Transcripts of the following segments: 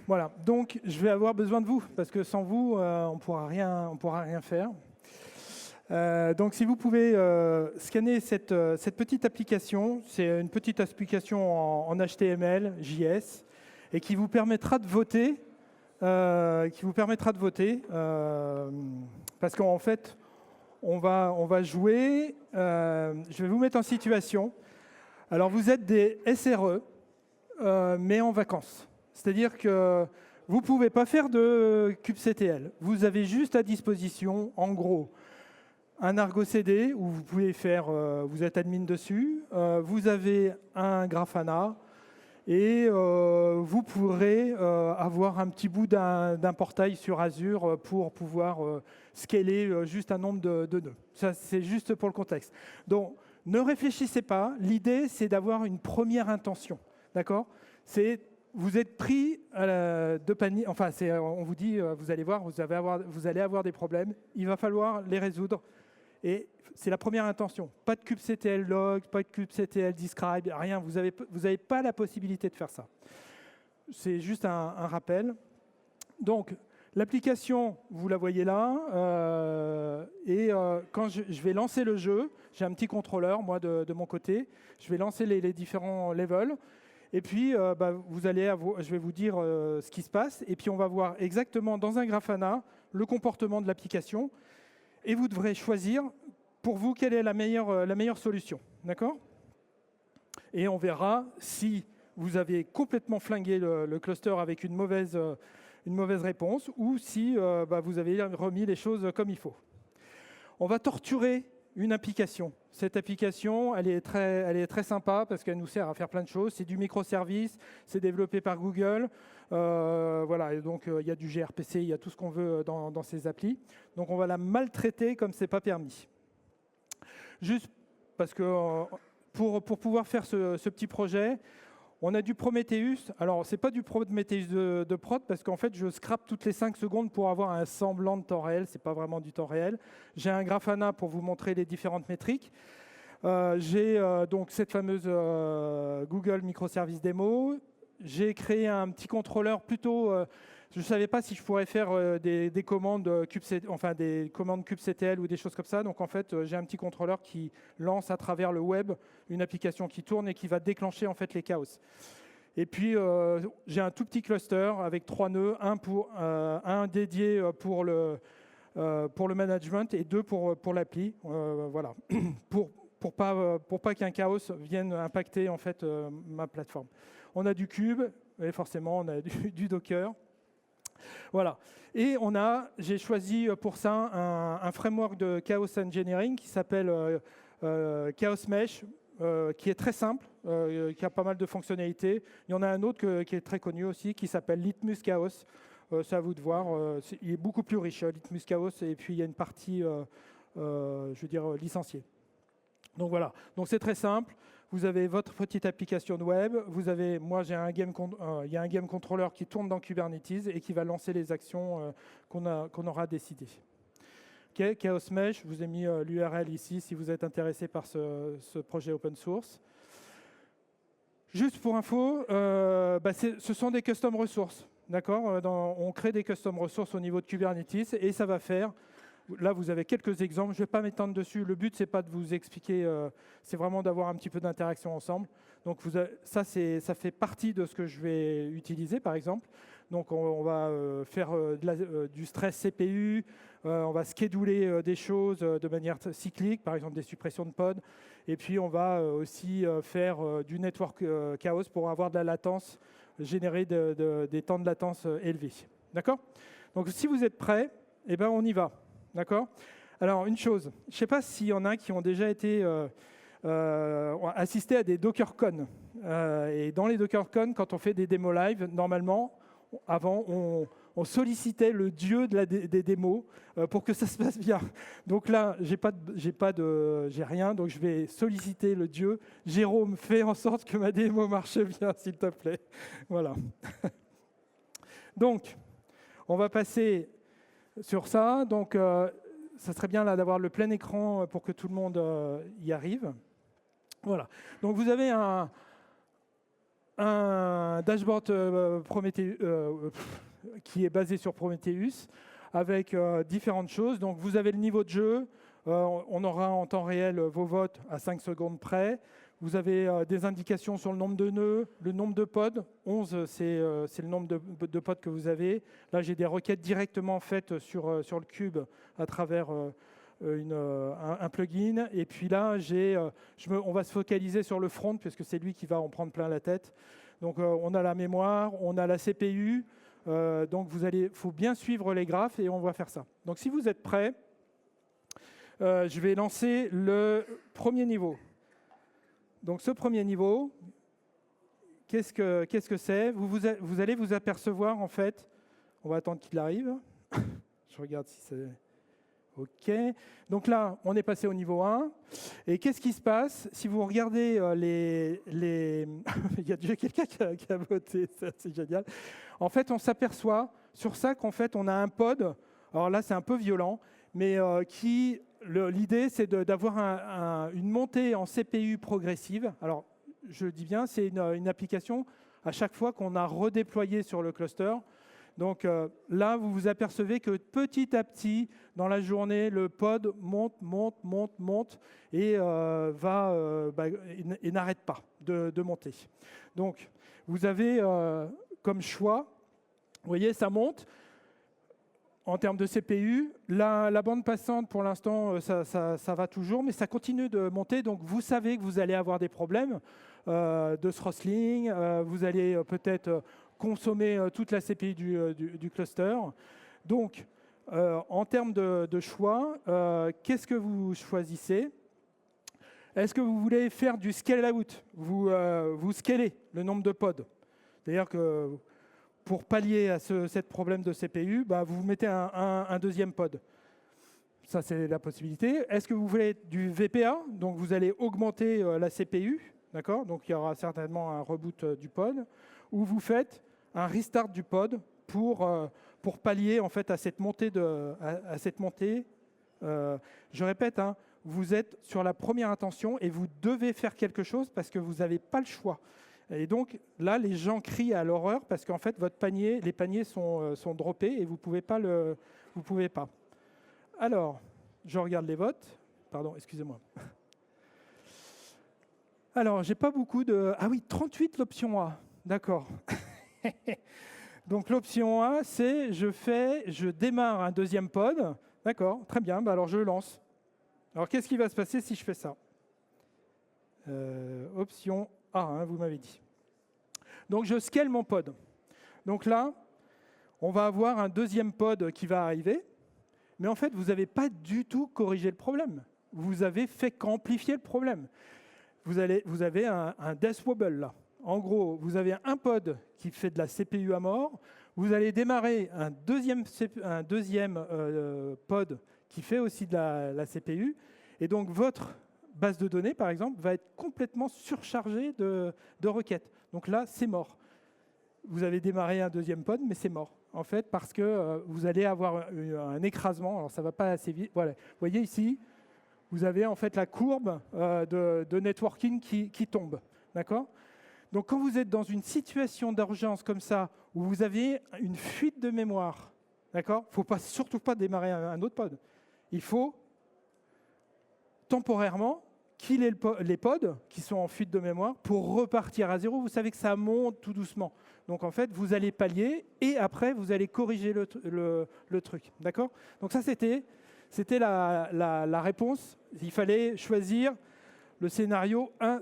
Voilà, donc je vais avoir besoin de vous, parce que sans vous, on pourra rien faire. Donc si vous pouvez scanner cette petite application, c'est une petite application en HTML, JS, et qui vous permettra de voter, parce qu'en fait, on va jouer. Je vais vous mettre en situation. Alors vous êtes des SRE, mais en vacances. C'est-à-dire que vous ne pouvez pas faire de kubectl. Vous avez juste à disposition, en gros, un Argo CD où vous pouvez faire, vous êtes admin dessus, vous avez un Grafana et vous pourrez avoir un petit bout d'un portail sur Azure pour pouvoir scaler juste un nombre de nœuds. Ça, c'est juste pour le contexte. Donc, ne réfléchissez pas. L'idée, c'est d'avoir une première intention. D'accord ? Vous êtes pris de panique. Enfin, on vous dit, vous allez voir, vous allez avoir des problèmes. Il va falloir les résoudre. Et c'est la première intention. Pas de kubectl log, pas de kubectl describe, rien. Vous n'avez pas la possibilité de faire ça. C'est juste un rappel. Donc, l'application, vous la voyez là. Quand je vais lancer le jeu, j'ai un petit contrôleur, moi, de mon côté. Je vais lancer les différents levels. Et puis, je vais vous dire ce qui se passe. Et puis, on va voir exactement dans un Grafana le comportement de l'application. Et vous devrez choisir pour vous quelle est la meilleure solution. D'accord ? Et on verra si vous avez complètement flingué le cluster avec une mauvaise réponse ou si vous avez remis les choses comme il faut. On va torturer une application. Cette application, elle est très sympa parce qu'elle nous sert à faire plein de choses. C'est du microservice, c'est développé par Google. Voilà, et donc il y a du gRPC, il y a tout ce qu'on veut dans ces applis. Donc on va la maltraiter comme c'est pas permis. Juste parce que pour pouvoir faire ce petit projet, on a du Prometheus. Alors, ce n'est pas du Prometheus de prod, parce qu'en fait, je scrape toutes les 5 secondes pour avoir un semblant de temps réel. Ce n'est pas vraiment du temps réel. J'ai un Grafana pour vous montrer les différentes métriques. J'ai donc cette fameuse Google Microservice Demo. J'ai créé un petit contrôleur plutôt... je ne savais pas si je pourrais faire des commandes des commandes kubectl ou des choses comme ça. Donc, en fait, j'ai un petit contrôleur qui lance à travers le web une application qui tourne et qui va déclencher en fait les chaos. Et puis, j'ai un tout petit cluster avec 3 nœuds, un dédié pour le management et 2 pour l'appli. Voilà, pour pas qu'un chaos vienne impacter en fait ma plateforme. On a du Cube, et forcément, on a du Docker. Voilà. Et j'ai choisi pour ça un framework de Chaos Engineering qui s'appelle Chaos Mesh, qui est très simple, qui a pas mal de fonctionnalités. Il y en a un autre qui est très connu aussi, qui s'appelle Litmus Chaos. C'est à vous de voir. Il est beaucoup plus riche, Litmus Chaos, et puis il y a une partie, je veux dire, licenciée. Donc voilà. Donc c'est très simple. Vous avez votre petite application de web. Moi, il y a un game controller qui tourne dans Kubernetes et qui va lancer les actions qu'on aura décidées. Okay, Chaos Mesh, je vous ai mis l'URL ici si vous êtes intéressé par ce projet open source. Juste pour info, ce sont des custom resources. D'accord ? On crée des custom resources au niveau de Kubernetes et ça va faire. Là, vous avez quelques exemples. Je ne vais pas m'étendre dessus. Le but, ce n'est pas de vous expliquer, c'est vraiment d'avoir un petit peu d'interaction ensemble. Donc, ça fait partie de ce que je vais utiliser, par exemple. Donc, on va faire du stress CPU, on va scheduler des choses de manière cyclique, par exemple des suppressions de pods. Et puis, on va aussi faire du network chaos pour avoir de la latence, générer des temps de latence élevés. D'accord ? Donc, si vous êtes prêts, eh ben, on y va. D'accord ? Alors, une chose, je ne sais pas s'il y en a qui ont déjà été assistés à des DockerCon. Et dans les DockerCon, quand on fait des démos live, normalement, avant, on sollicitait le dieu des démos pour que ça se passe bien. Donc là, j'ai rien, donc je vais solliciter le dieu. Jérôme, fais en sorte que ma démo marche bien, s'il te plaît. Voilà. Donc, on va passer sur ça. Donc, ça serait bien là d'avoir le plein écran pour que tout le monde y arrive. Voilà. Donc, vous avez un dashboard qui est basé sur Prometheus avec différentes choses. Donc vous avez le niveau de jeu, on aura en temps réel vos votes à 5 secondes près. Vous avez des indications sur le nombre de nœuds, le nombre de pods. 11, c'est le nombre de pods que vous avez. Là, j'ai des requêtes directement faites sur le cube à travers un plugin. Et puis là, on va se focaliser sur le front, puisque c'est lui qui va en prendre plein la tête. Donc, on a la mémoire, on a la CPU. Donc, faut bien suivre les graphes et on va faire ça. Donc, si vous êtes prêts, je vais lancer le premier niveau. Donc ce premier niveau, qu'est-ce que c'est ? Vous allez vous apercevoir, en fait, on va attendre qu'il arrive. Je regarde si c'est OK. Donc là, on est passé au niveau 1. Et qu'est-ce qui se passe si vous regardez les... Il y a déjà quelqu'un qui a voté, c'est génial. En fait, on s'aperçoit sur ça qu'en fait, on a un pod. Alors là, c'est un peu violent, mais l'idée, c'est d'avoir une montée en CPU progressive. Alors, je dis bien, c'est une application à chaque fois qu'on a redéployé sur le cluster. Donc là, vous vous apercevez que petit à petit, dans la journée, le pod monte et et n'arrête pas de monter. Donc, vous avez comme choix, vous voyez, ça monte. En termes de CPU, la bande passante, pour l'instant, ça va toujours, mais ça continue de monter. Donc, vous savez que vous allez avoir des problèmes de throttling. Vous allez peut-être consommer toute la CPU du cluster. Donc, en termes de choix, qu'est-ce que vous choisissez ? Est-ce que vous voulez faire du scale-out ? Vous scalez le nombre de pods. C'est-à-dire que pour pallier à ce problème de CPU, vous mettez un deuxième pod. Ça, c'est la possibilité. Est-ce que vous voulez du VPA ? Donc, vous allez augmenter la CPU, d'accord ? Donc, il y aura certainement un reboot du pod. Ou vous faites un restart du pod pour pallier en fait à cette montée. Je répète, vous êtes sur la première intention et vous devez faire quelque chose parce que vous n'avez pas le choix. Et donc là, les gens crient à l'horreur parce qu'en fait, les paniers sont droppés et vous pouvez pas. Alors, je regarde les votes. Pardon, excusez-moi. Alors, j'ai pas beaucoup de... Ah oui, 38 l'option A. D'accord. Donc l'option A, c'est je démarre un deuxième pod. D'accord, très bien. Alors je le lance. Alors qu'est-ce qui va se passer si je fais ça ? Option A, vous m'avez dit. Donc je scale mon pod. Donc là, on va avoir un deuxième pod qui va arriver. Mais en fait, vous n'avez pas du tout corrigé le problème. Vous avez fait qu'amplifier le problème. Vous avez un death wobble là. En gros, vous avez un pod qui fait de la CPU à mort. Vous allez démarrer un deuxième pod qui fait aussi de la CPU. Et donc, votre base de données, par exemple, va être complètement surchargée de requêtes. Donc là, c'est mort. Vous avez démarré un deuxième pod, mais c'est mort. En fait, parce que vous allez avoir un écrasement. Alors, ça ne va pas assez vite. Voilà. Vous voyez ici, vous avez en fait la courbe de networking qui tombe. D'accord ? Donc, quand vous êtes dans une situation d'urgence comme ça, où vous avez une fuite de mémoire, d'accord ? Il ne faut surtout pas démarrer un autre pod. Il faut temporairement killer les pods qui sont en fuite de mémoire pour repartir à zéro. Vous savez que ça monte tout doucement. Donc, en fait, vous allez pallier et après, vous allez corriger le truc. D'accord ? Donc, ça, c'était la réponse. Il fallait choisir le scénario 1,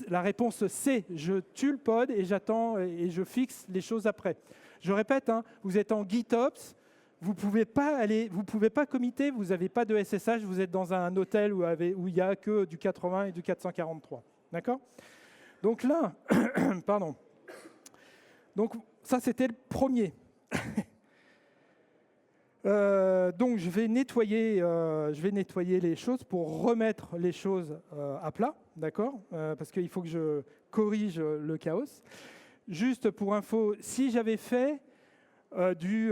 la réponse C. Je tue le pod et j'attends et je fixe les choses après. Je répète, vous êtes en GitOps, vous ne pouvez pas committer, vous n'avez pas de SSH, vous êtes dans un hôtel où il n'y a que du 80 et du 443. D'accord ? Donc là, pardon. Donc ça, c'était le premier. Donc je vais nettoyer les choses pour remettre les choses à plat, d'accord ? Parce qu'il faut que je corrige le chaos. Juste pour info, si j'avais fait du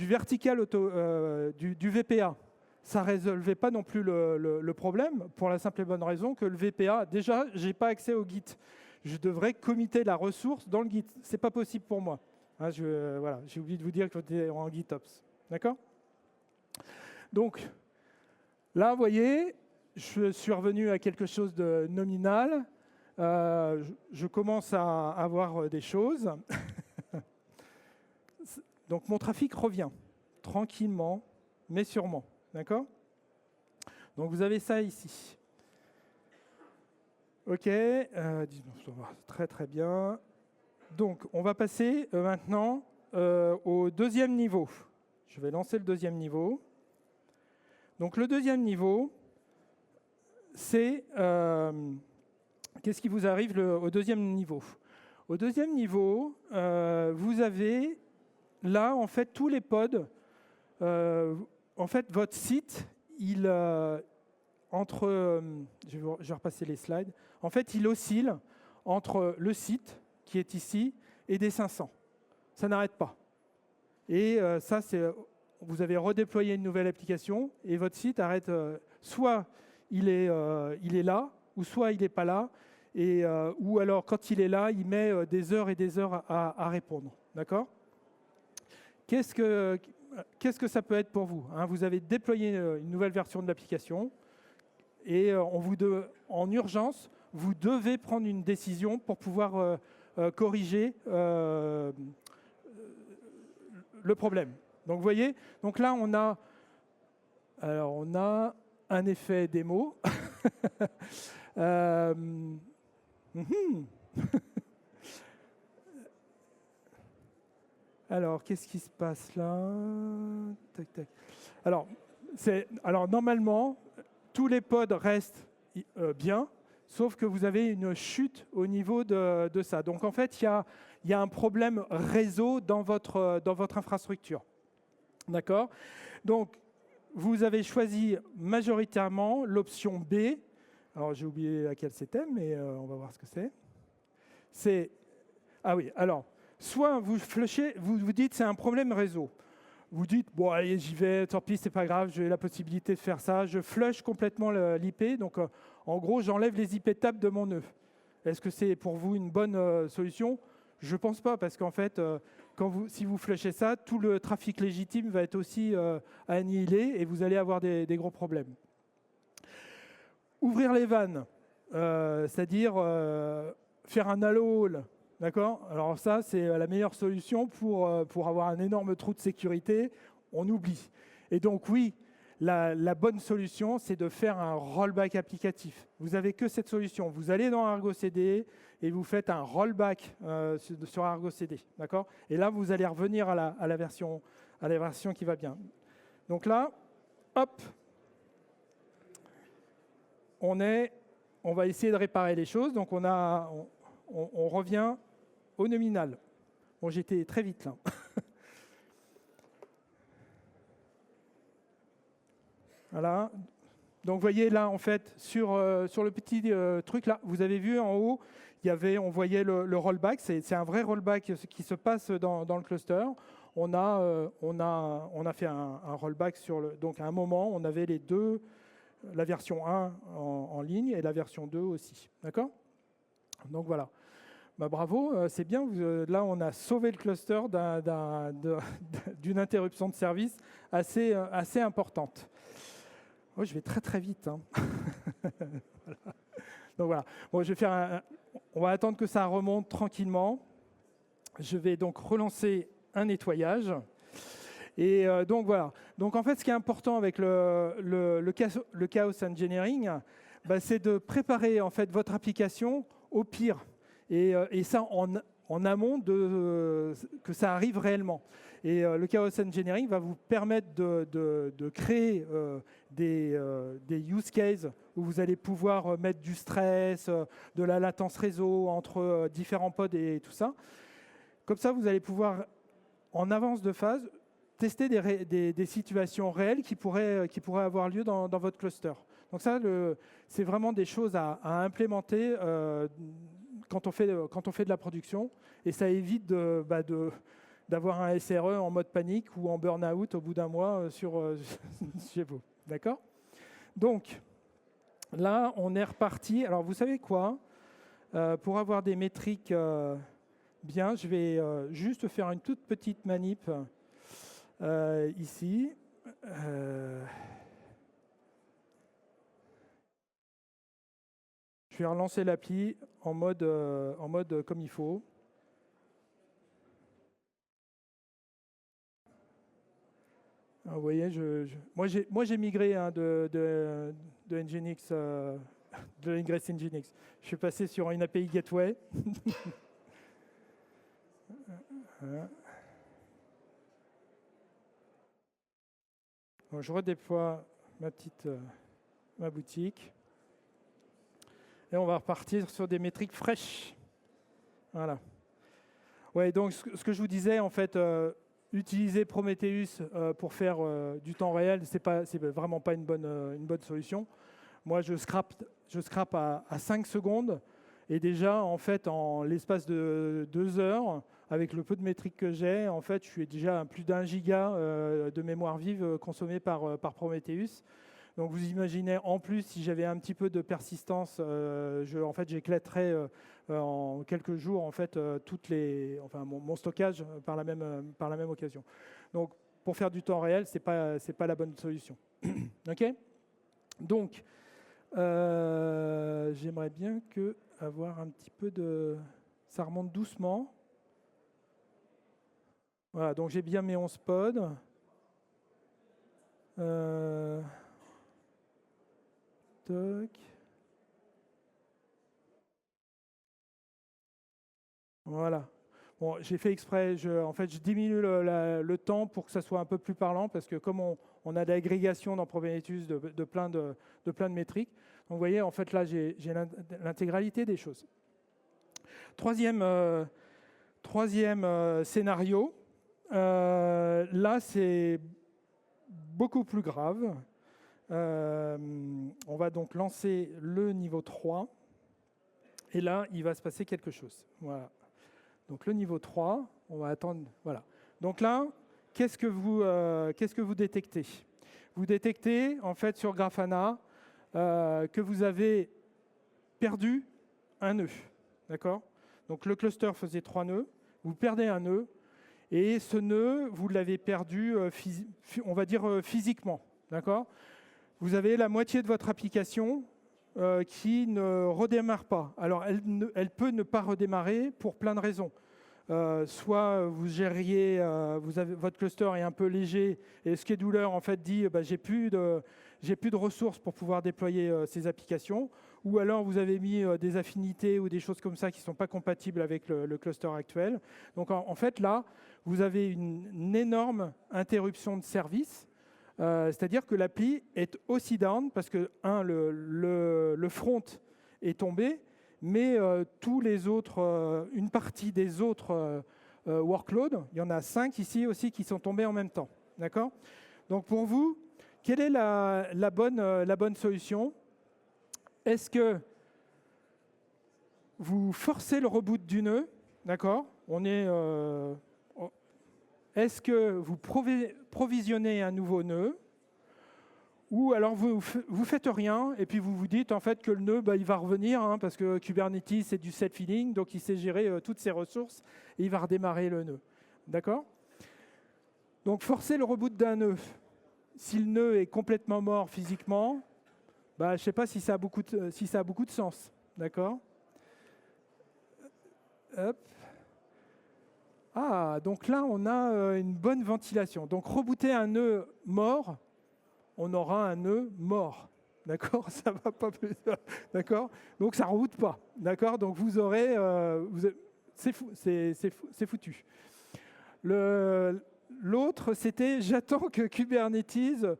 vertical du VPA, ça ne résolvait pas non plus le problème, pour la simple et bonne raison que le VPA, déjà, je n'ai pas accès au Git. je devrais committer la ressource dans le Git. Ce n'est pas possible pour moi. Hein, voilà, j'ai oublié de vous dire que j'étais en GitOps. D'accord? Donc, là, vous voyez, je suis revenu à quelque chose de nominal. Je commence à avoir des choses. Donc, mon trafic revient tranquillement, mais sûrement. D'accord? Donc, vous avez ça ici. OK, très très bien. Donc, on va passer maintenant au deuxième niveau. Je vais lancer le deuxième niveau. Donc, le deuxième niveau, c'est... qu'est-ce qui vous arrive au deuxième niveau? Au deuxième niveau, vous avez là, en fait, tous les pods. En fait, votre site, il... je vais repasser les slides. En fait, il oscille entre le site, qui est ici, et des 500. Ça n'arrête pas. Et ça, vous avez redéployé une nouvelle application, et votre site arrête. Soit il est là, ou soit il n'est pas là. Ou alors, quand il est là, il met des heures et des heures à répondre. D'accord? Qu'est-ce que ça peut être pour vous, hein? Vous avez déployé une nouvelle version de l'application, et en urgence, vous devez prendre une décision pour pouvoir corriger le problème. Donc vous voyez, donc là on a un effet démo. Alors qu'est-ce qui se passe là? Tac, tac. Alors normalement, tous les pods restent bien, sauf que vous avez une chute au niveau de ça. Donc en fait, il y a un problème réseau dans votre infrastructure. D'accord? Donc, vous avez choisi majoritairement l'option B. Alors, j'ai oublié laquelle c'était, mais on va voir ce que c'est. Ah oui, alors, soit vous flushez, vous dites c'est un problème réseau. Vous dites, bon, allez, j'y vais, tant pis, c'est pas grave, j'ai la possibilité de faire ça. Je flush complètement l'IP. Donc, en gros, j'enlève les IP tables de mon nœud. Est-ce que c'est pour vous une bonne solution? Je ne pense pas, parce qu'en fait, si vous flushez ça, tout le trafic légitime va être aussi annihilé et vous allez avoir des gros problèmes. Ouvrir les vannes, c'est-à-dire faire un allo all. D'accord? Alors ça, c'est la meilleure solution pour avoir un énorme trou de sécurité. On oublie. Et donc oui, la bonne solution, c'est de faire un rollback applicatif. Vous n'avez que cette solution. Vous allez dans Argo CD et vous faites un rollback sur Argo CD. D'accord? Et là, vous allez revenir à la version qui va bien. Donc là, hop, on va essayer de réparer les choses. Donc on revient au nominal. Bon, j'étais très vite là. Voilà. Donc, vous voyez là, en fait, sur le petit truc là, vous avez vu en haut, on voyait le rollback. C'est un vrai rollback qui se passe dans le cluster. On a fait un rollback donc à un moment, on avait les deux, la version 1 en ligne et la version 2 aussi. D'accord? Donc voilà. Bah, bravo, c'est bien. Là, on a sauvé le cluster d'une interruption de service assez importante. Oh, je vais très très vite. Hein. Voilà. Donc voilà. Bon, on va attendre que ça remonte tranquillement. Je vais donc relancer un nettoyage. Et donc voilà. Donc en fait, ce qui est important avec le chaos engineering, bah, c'est de préparer en fait votre application au pire. Et ça en amont que ça arrive réellement. Et le chaos engineering va vous permettre de créer des use cases où vous allez pouvoir mettre du stress, de la latence réseau entre différents pods et tout ça. Comme ça, vous allez pouvoir, en avance de phase, tester des situations réelles qui pourraient avoir lieu dans votre cluster. Donc ça, c'est vraiment des choses à implémenter quand on fait de la production, et ça évite d'avoir un SRE en mode panique ou en burn-out au bout d'un mois chez vous. D'accord? Donc, là, on est reparti. Alors, vous savez quoi? Pour avoir des métriques bien, je vais juste faire une toute petite manip ici. Je vais relancer l'appli en mode comme il faut. Ah, vous voyez, moi j'ai migré hein, de Nginx, de Ingress Nginx. Je suis passé sur une API Gateway. Voilà. Bon, je redéploie ma boutique. Et on va repartir sur des métriques fraîches. Voilà. Ouais, donc ce que je vous disais, en fait, utiliser Prometheus pour faire du temps réel, c'est vraiment pas une bonne solution. Moi, je scrape à 5 secondes. Et déjà, en fait, en l'espace de 2 heures, avec le peu de métriques que j'ai, en fait, je suis déjà à plus d'1 giga de mémoire vive consommée par Prometheus. Donc vous imaginez, en plus, si j'avais un petit peu de persistance, en fait, j'éclaterais en quelques jours en fait, mon stockage par la même occasion. Donc pour faire du temps réel, c'est pas la bonne solution. OK ? Donc j'aimerais bien avoir un petit peu de... Ça remonte doucement. Voilà, donc j'ai bien mes 11 pods. Voilà. Bon, j'ai fait exprès, en fait, je diminue le temps pour que ça soit un peu plus parlant, parce que comme on a de l'agrégation dans Prometheus de plein de métriques, donc vous voyez, en fait, là, j'ai l'intégralité des choses. Troisième scénario, là, c'est beaucoup plus grave. On va donc lancer le niveau 3. Et là, il va se passer quelque chose. Voilà. Donc le niveau 3, on va attendre. Voilà. Donc là, qu'est-ce que vous détectez? Vous détectez, en fait, sur Grafana, que vous avez perdu un nœud. D'accord? Donc le cluster faisait 3 nœuds. Vous perdez un nœud. Et ce nœud, vous l'avez perdu, on va dire, physiquement. D'accord? Vous avez la moitié de votre application qui ne redémarre pas. Alors, elle peut ne pas redémarrer pour plein de raisons. Soit vous gériez, votre cluster est un peu léger et scheduler en fait dit j'ai plus de ressources pour pouvoir déployer ces applications. Ou alors vous avez mis des affinités ou des choses comme ça qui ne sont pas compatibles avec le cluster actuel. Donc en fait là, vous avez une énorme interruption de service. C'est-à-dire que l'appli est aussi down parce que, le front est tombé, mais tous les autres, une partie des autres workloads, il y en a 5 ici aussi qui sont tombés en même temps. D'accord ? Donc pour vous, quelle est la bonne solution ? Est-ce que vous forcez le reboot du nœud ? D'accord ? Est-ce que vous provisionnez un nouveau nœud ou alors vous faites rien et puis vous vous dites en fait que le nœud il va revenir hein, parce que Kubernetes c'est du self-healing, donc il sait gérer toutes ses ressources et il va redémarrer le nœud. D'accord ? Donc forcer le reboot d'un nœud, si le nœud est complètement mort physiquement, je ne sais pas si ça a beaucoup de sens. D'accord ? Hop. Ah, donc là, on a une bonne ventilation. Donc, rebooter un nœud mort, on aura un nœud mort. D'accord ? Ça va pas plus. D'accord ? Donc, ça ne reboot pas. D'accord ? Donc, vous aurez... c'est foutu. L'autre, c'était j'attends que Kubernetes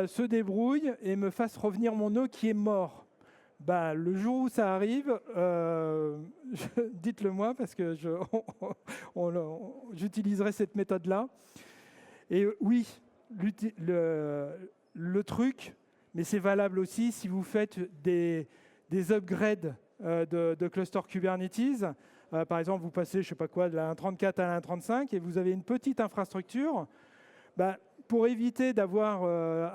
se débrouille et me fasse revenir mon nœud qui est mort. Le jour où ça arrive, dites-le moi parce que j'utiliserai cette méthode-là. Et oui, le truc, mais c'est valable aussi si vous faites des upgrades de cluster Kubernetes. Par exemple, vous passez, je sais pas quoi, de la 1.34 à la 1.35 et vous avez une petite infrastructure. Pour éviter d'avoir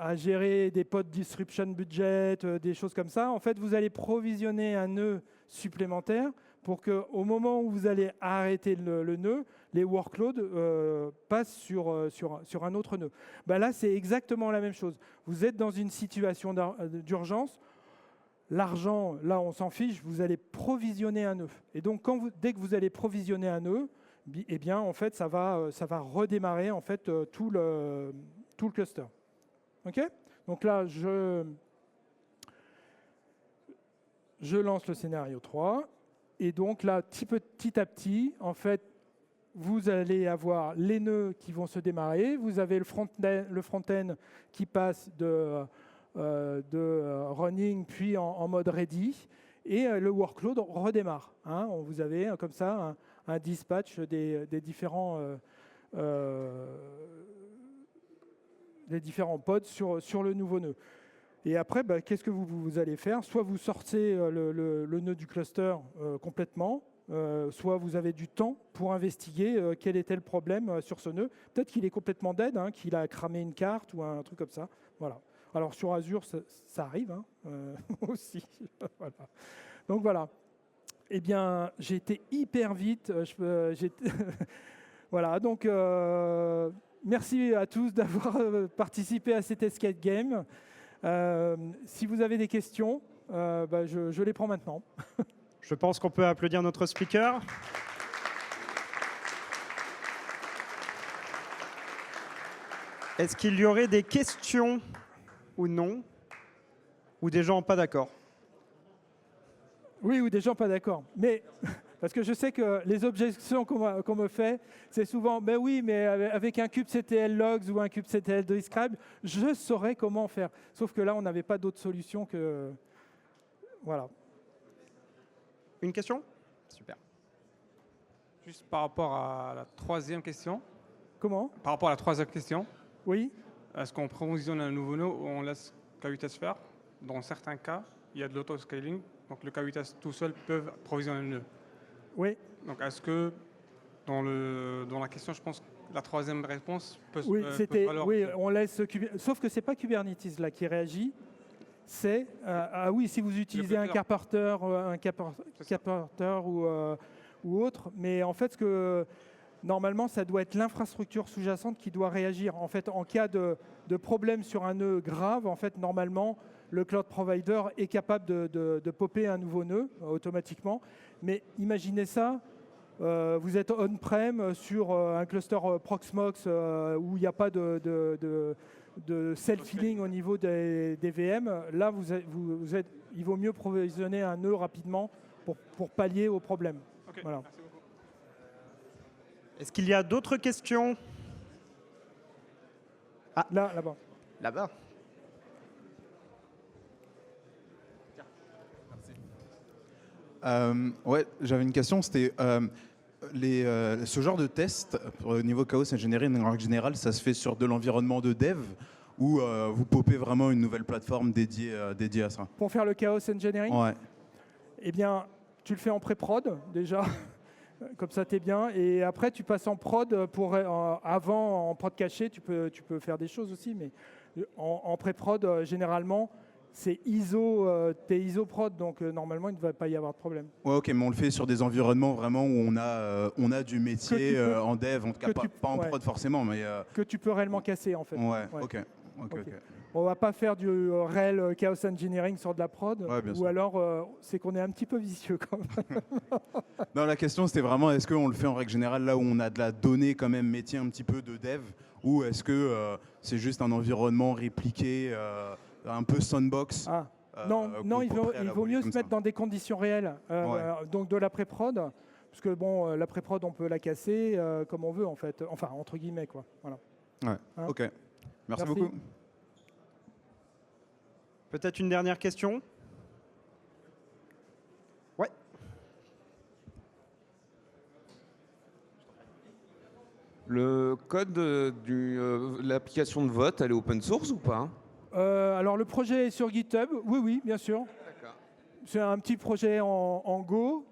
à gérer des pods disruption budget, des choses comme ça, en fait, vous allez provisionner un nœud supplémentaires pour qu'au moment où vous allez arrêter le nœud, les workloads passent sur un autre nœud. Ben là, c'est exactement la même chose. Vous êtes dans une situation d'urgence. L'argent, là, on s'en fiche, vous allez provisionner un nœud. Et donc, dès que vous allez provisionner un nœud, eh bien, en fait, ça va redémarrer en fait, tout le cluster. OK ? Donc là, je lance le scénario 3. Et donc là, petit à petit, en fait, vous allez avoir les nœuds qui vont se démarrer. Vous avez le front-end qui passe de running puis en mode ready. Et le workload redémarre. Hein. Vous avez comme ça un dispatch des différents pods sur le nouveau nœud. Et après, qu'est-ce que vous allez faire? Soit vous sortez le nœud du cluster complètement, soit vous avez du temps pour investiguer quel était le problème sur ce nœud. Peut-être qu'il est complètement dead, hein, qu'il a cramé une carte ou un truc comme ça. Voilà. Alors sur Azure, ça arrive hein, aussi. Voilà. Donc voilà. Eh bien, j'ai été hyper vite. Voilà. Donc merci à tous d'avoir participé à cet escape game. Si vous avez des questions, je les prends maintenant. Je pense qu'on peut applaudir notre speaker. Est-ce qu'il y aurait des questions ou non? Ou des gens pas d'accord? Oui, ou des gens pas d'accord. Mais parce que je sais que les objections qu'on me fait, c'est souvent, ben oui, mais avec un kubectl logs ou un kubectl describe, je saurais comment faire. Sauf que là, on n'avait pas d'autre solution que... Voilà. Une question? Super. Juste par rapport à la troisième question. Comment? Par rapport à la troisième question. Oui. Est-ce qu'on provisionne un nouveau nœud ou on laisse K8s faire? Dans certains cas, il y a de l'autoscaling. Donc le K8s tout seul peut provisionner un nœud. Oui. Donc est-ce que dans la question, je pense que la troisième réponse peut oui, peut valoir. Oui, on laisse sauf que c'est pas Kubernetes là qui réagit. C'est oui, si vous utilisez un Kprter ou autre, mais en fait, normalement, ça doit être l'infrastructure sous-jacente qui doit réagir. En fait, en cas de problème sur un nœud grave, en fait, normalement, le cloud provider est capable de popper un nouveau nœud automatiquement. Mais imaginez ça, vous êtes on-prem sur un cluster Proxmox où il n'y a pas de self-healing au niveau des VM. Là, il vaut mieux provisionner un nœud rapidement pour pallier au problème. Okay, voilà. merci beaucoup. Est-ce qu'il y a d'autres questions? Ah, là-bas. Là-bas. Ouais, j'avais une question, c'était ce genre de test au niveau Chaos Engineering en règle générale, ça se fait sur de l'environnement de dev ou vous popez vraiment une nouvelle plateforme dédiée à ça? Pour faire le Chaos Engineering? Ouais. Eh bien, tu le fais en pré-prod déjà, comme ça t'es bien, et après tu passes en prod avant en prod caché, tu peux faire des choses aussi, mais en pré-prod généralement. C'est t'es ISO prod, donc normalement il ne devrait pas y avoir de problème. Ouais, ok, mais on le fait sur des environnements vraiment où on a du métier en dev, en tout cas pas en prod forcément, mais que tu peux réellement casser en fait. Ouais. Ok. On va pas faire du réel chaos engineering sur de la prod, ou alors c'est qu'on est un petit peu vicieux quand même. Non, la question c'était vraiment est-ce qu'on le fait en règle générale là où on a de la donnée quand même métier un petit peu de dev, ou est-ce que c'est juste un environnement répliqué un peu sandbox? Non, il vaut mieux se mettre dans des conditions réelles, donc de la pré-prod, parce que bon, la pré-prod on peut la casser comme on veut en fait, enfin entre guillemets quoi. Voilà. Ouais. Hein? Ok. Merci beaucoup. Peut-être une dernière question? Ouais. Le code de l'application de vote, elle est open source ou pas? Alors le projet est sur GitHub, oui, bien sûr. C'est un petit projet en Go,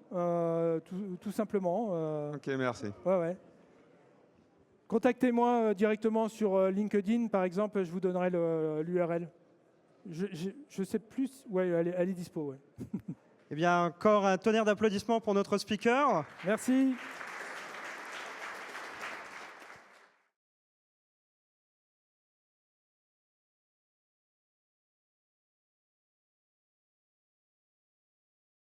tout simplement. Ok, merci. Ouais. Contactez-moi directement sur LinkedIn, par exemple, je vous donnerai l'URL. Je sais plus, ouais, elle est dispo, ouais. Eh bien, encore un tonnerre d'applaudissements pour notre speaker. Merci.